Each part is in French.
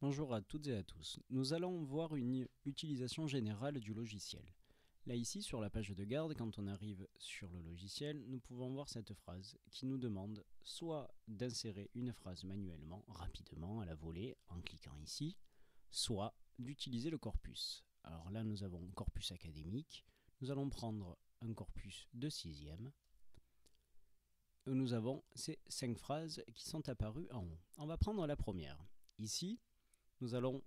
Bonjour à toutes et à tous. Nous allons voir une utilisation générale du logiciel. Là ici, sur la page de garde, quand on arrive sur le logiciel, nous pouvons voir cette phrase qui nous demande soit d'insérer une phrase manuellement, rapidement, à la volée, en cliquant ici, soit d'utiliser le corpus. Alors là, nous avons corpus académique. Nous allons prendre un corpus de 6e. Nous avons ces 5 phrases qui sont apparues en haut. On va prendre la première. Ici, nous allons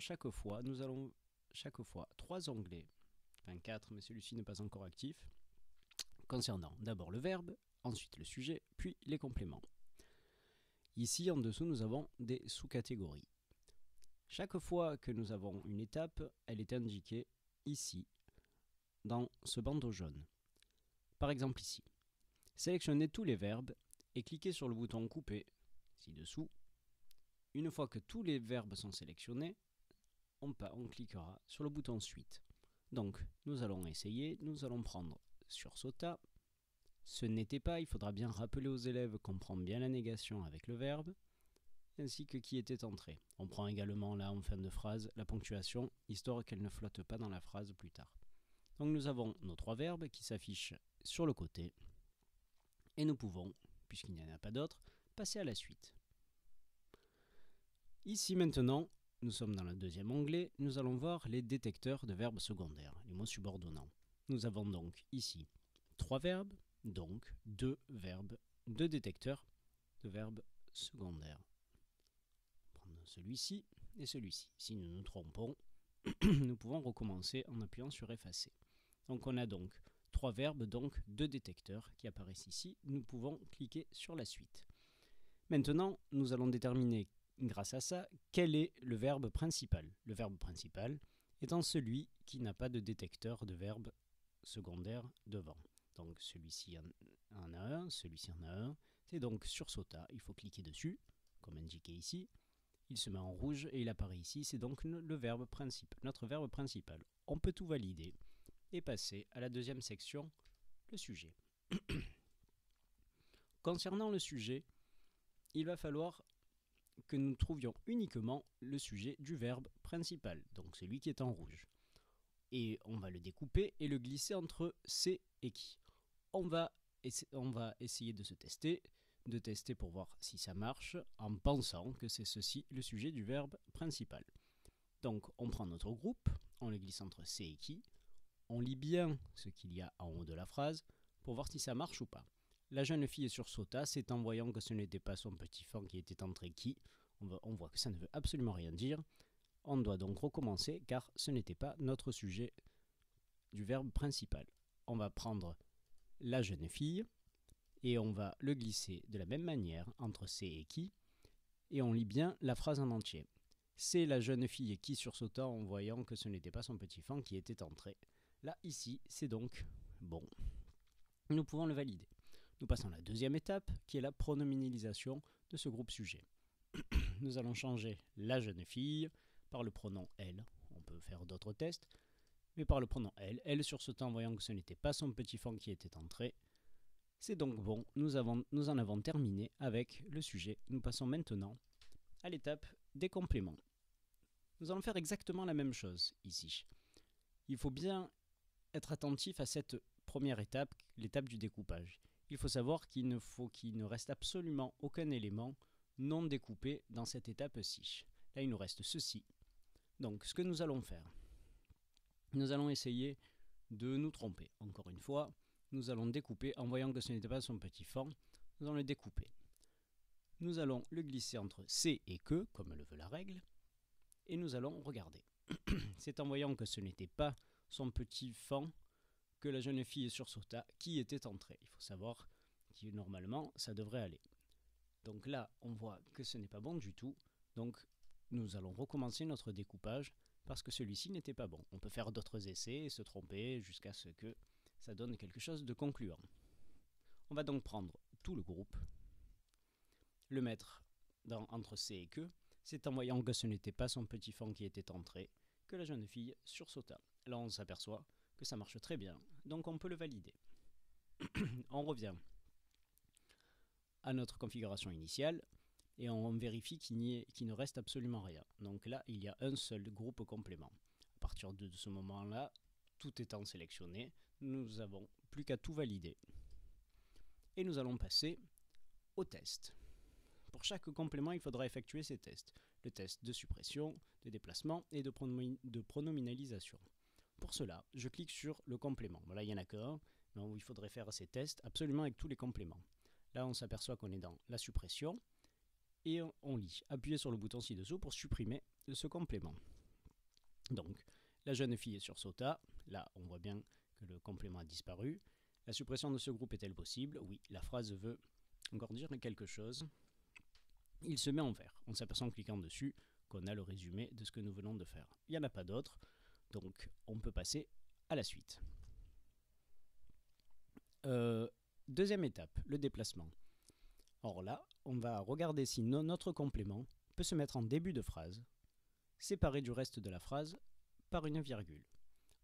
chaque fois 3 onglets, enfin 4, mais celui-ci n'est pas encore actif, concernant d'abord le verbe, ensuite le sujet, puis les compléments. Ici, en dessous, nous avons des sous-catégories. Chaque fois que nous avons une étape, elle est indiquée ici, dans ce bandeau jaune. Par exemple ici, sélectionnez tous les verbes et cliquez sur le bouton couper, ci-dessous. Une fois que tous les verbes sont sélectionnés, on cliquera sur le bouton suite. Donc, nous allons essayer, nous allons prendre sursauta. Ce n'était pas, il faudra bien rappeler aux élèves qu'on prend bien la négation avec le verbe, ainsi que qui était entré. On prend également là en fin de phrase la ponctuation, histoire qu'elle ne flotte pas dans la phrase plus tard. Donc nous avons nos 3 verbes qui s'affichent sur le côté, et nous pouvons, puisqu'il n'y en a pas d'autres, passer à la suite. Ici maintenant, nous sommes dans le deuxième onglet, nous allons voir les détecteurs de verbes secondaires, les mots subordonnants. Nous avons donc ici 3 verbes, donc 2 verbes, 2 détecteurs de verbes secondaires. On va prendre celui-ci et celui-ci. Si nous nous trompons, nous pouvons recommencer en appuyant sur effacer. Donc on a donc 3 verbes, donc 2 détecteurs qui apparaissent ici. Nous pouvons cliquer sur la suite. Maintenant, nous allons déterminer grâce à ça, quel est le verbe principal? Le verbe principal étant celui qui n'a pas de détecteur de verbe secondaire devant. Donc celui-ci en a un, celui-ci en a un. C'est donc sursauta, il faut cliquer dessus, comme indiqué ici. Il se met en rouge et il apparaît ici, c'est donc le verbe principal, notre verbe principal. On peut tout valider et passer à la deuxième section, le sujet. Concernant le sujet, il va falloir que nous trouvions uniquement le sujet du verbe principal, donc celui qui est en rouge. Et on va le découper et le glisser entre c'est et qui. On va essayer de tester pour voir si ça marche, en pensant que c'est ceci le sujet du verbe principal. Donc on prend notre groupe, on le glisse entre c'est et qui, on lit bien ce qu'il y a en haut de la phrase pour voir si ça marche ou pas. La jeune fille sursauta, c'est en voyant que ce n'était pas son petit fan qui était entré qui. On voit que ça ne veut absolument rien dire. On doit donc recommencer car ce n'était pas notre sujet du verbe principal. On va prendre la jeune fille et on va le glisser de la même manière entre c'est et qui. Et on lit bien la phrase en entier. C'est la jeune fille qui sursauta en voyant que ce n'était pas son petit fan qui était entré. Là, ici, c'est donc bon. Nous pouvons le valider. Nous passons à la deuxième étape, qui est la pronominalisation de ce groupe sujet. Nous allons changer la jeune fille par le pronom elle. On peut faire d'autres tests, mais par le pronom elle. Elle sursautant en voyant que ce n'était pas son petit fan qui était entré. C'est donc bon, nous en avons terminé avec le sujet. Nous passons maintenant à l'étape des compléments. Nous allons faire exactement la même chose ici. Il faut bien être attentif à cette première étape, l'étape du découpage. Il faut savoir qu'il ne reste absolument aucun élément non découpé dans cette étape-ci. Là, il nous reste ceci. Donc, ce que nous allons faire, nous allons essayer de nous tromper. Encore une fois, nous allons découper en voyant que ce n'était pas son petit fan. Nous allons le découper. Nous allons le glisser entre c'est et que, comme le veut la règle, et nous allons regarder. C'est en voyant que ce n'était pas son petit fan que la jeune fille sursauta qui était entrée. Il faut savoir que normalement, ça devrait aller. Donc là, on voit que ce n'est pas bon du tout. Donc, nous allons recommencer notre découpage parce que celui-ci n'était pas bon. On peut faire d'autres essais et se tromper jusqu'à ce que ça donne quelque chose de concluant. On va donc prendre tout le groupe, le mettre entre C et que. C'est en voyant que ce n'était pas son petit fan qui était entré que la jeune fille sursauta. Là, on s'aperçoit que ça marche très bien, donc on peut le valider. On revient à notre configuration initiale et on vérifie qu'il ne reste absolument rien. Donc là, il y a un seul groupe complément. À partir de ce moment-là, tout étant sélectionné, nous n'avons plus qu'à tout valider. Et nous allons passer au test. Pour chaque complément, il faudra effectuer ces tests. Le test de suppression, de déplacement et de pronominalisation. Pour cela, je clique sur le complément. Voilà, il n'y en a qu'un, mais il faudrait faire ces tests absolument avec tous les compléments. Là, on s'aperçoit qu'on est dans la suppression et on lit. Appuyez sur le bouton ci-dessous pour supprimer ce complément. Donc, la jeune fille sursauta. Là, on voit bien que le complément a disparu. La suppression de ce groupe est-elle possible? Oui, la phrase veut encore dire quelque chose. Il se met en vert. On s'aperçoit en cliquant dessus qu'on a le résumé de ce que nous venons de faire. Il n'y en a pas d'autre, donc on peut passer à la suite. Deuxième étape, le déplacement. Or là, on va regarder si notre complément peut se mettre en début de phrase, séparé du reste de la phrase par une virgule.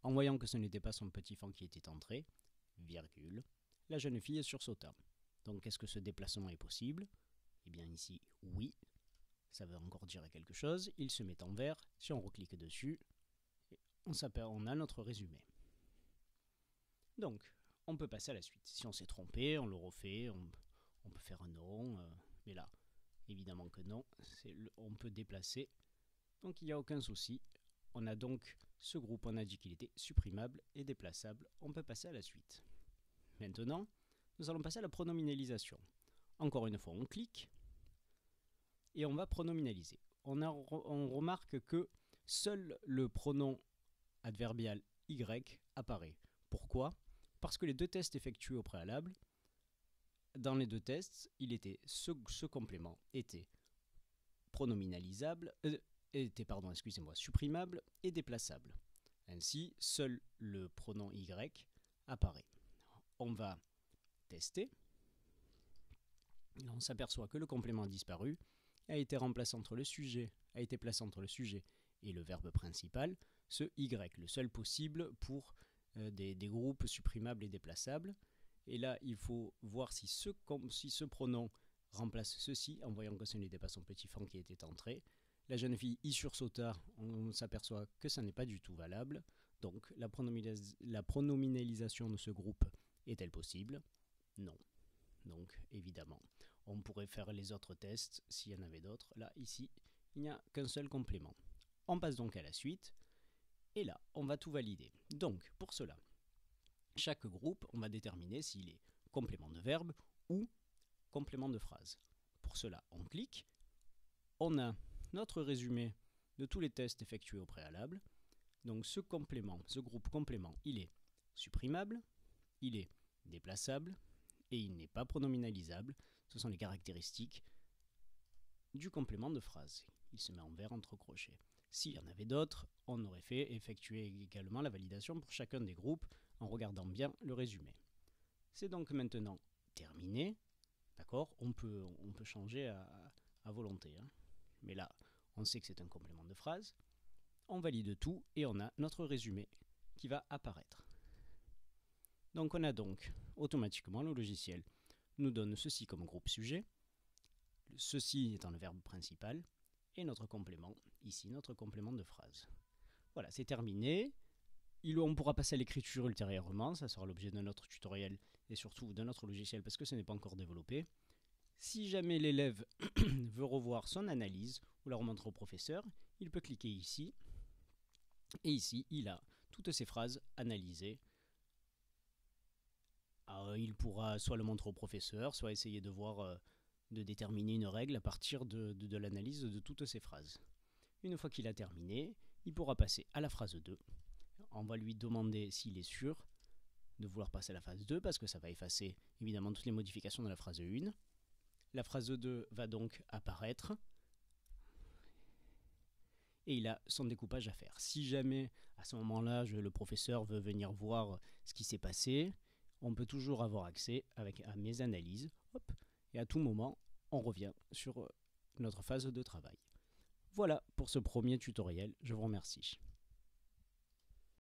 En voyant que ce n'était pas son petit fan qui était entré, virgule, la jeune fille sursauta. Donc est-ce que ce déplacement est possible? Eh bien ici, oui. Ça veut encore dire quelque chose. Il se met en vert. Si on reclique dessus, on a notre résumé. Donc, on peut passer à la suite. Si on s'est trompé, on le refait. On peut faire un non. Mais là, évidemment que non. On peut déplacer. Donc, il n'y a aucun souci. On a donc ce groupe. On a dit qu'il était supprimable et déplaçable. On peut passer à la suite. Maintenant, nous allons passer à la pronominalisation. Encore une fois, on clique et on va pronominaliser. On remarque que seul le pronom adverbial Y apparaît. Pourquoi? Parce que les deux tests effectués au préalable, dans les deux tests, ce complément était pronominalisable, supprimable et déplaçable. Ainsi, seul le pronom Y apparaît. On va tester. On s'aperçoit que le complément a disparu, a été placé entre le sujet et le verbe principal, ce Y, le seul possible pour des groupes supprimables et déplaçables. Et là, il faut voir si ce pronom remplace ceci, en voyant que ce n'était pas son petit fan qui était entré. La jeune fille y sursauta, on s'aperçoit que ça n'est pas du tout valable. Donc, la pronominalisation de ce groupe est-elle possible? Non. Donc, évidemment, on pourrait faire les autres tests s'il y en avait d'autres. Là, ici, il n'y a qu'un seul complément. On passe donc à la suite. Et là, on va tout valider. Donc, pour cela, chaque groupe, on va déterminer s'il est complément de verbe ou complément de phrase. Pour cela, on clique. On a notre résumé de tous les tests effectués au préalable. Donc, ce groupe complément, il est supprimable, il est déplaçable et il n'est pas pronominalisable. Ce sont les caractéristiques du complément de phrase. Il se met en vert entre crochets. S'il y en avait d'autres, on aurait effectué également la validation pour chacun des groupes en regardant bien le résumé. C'est donc maintenant terminé. D'accord, on peut changer à volonté. Mais là, on sait que c'est un complément de phrase. On valide tout et on a notre résumé qui va apparaître. Donc on a donc automatiquement le logiciel nous donne ceci comme groupe sujet, ceci étant le verbe principal, et notre complément, ici notre complément de phrase. Voilà, c'est terminé. On pourra passer à l'écriture ultérieurement, ça sera l'objet d'un autre tutoriel et surtout d'un autre logiciel parce que ce n'est pas encore développé. Si jamais l'élève veut revoir son analyse ou la remontrer au professeur, il peut cliquer ici, et ici il a toutes ces phrases analysées. Alors, il pourra soit le montrer au professeur, soit essayer de voir, de déterminer une règle à partir de l'analyse de toutes ces phrases. Une fois qu'il a terminé, il pourra passer à la phrase 2. On va lui demander s'il est sûr de vouloir passer à la phase 2 parce que ça va effacer évidemment toutes les modifications de la phrase 1. La phrase 2 va donc apparaître et il a son découpage à faire. Si jamais à ce moment-là le professeur veut venir voir ce qui s'est passé, on peut toujours avoir accès à mes analyses. Hop, et à tout moment, on revient sur notre phase de travail. Voilà pour ce premier tutoriel, je vous remercie.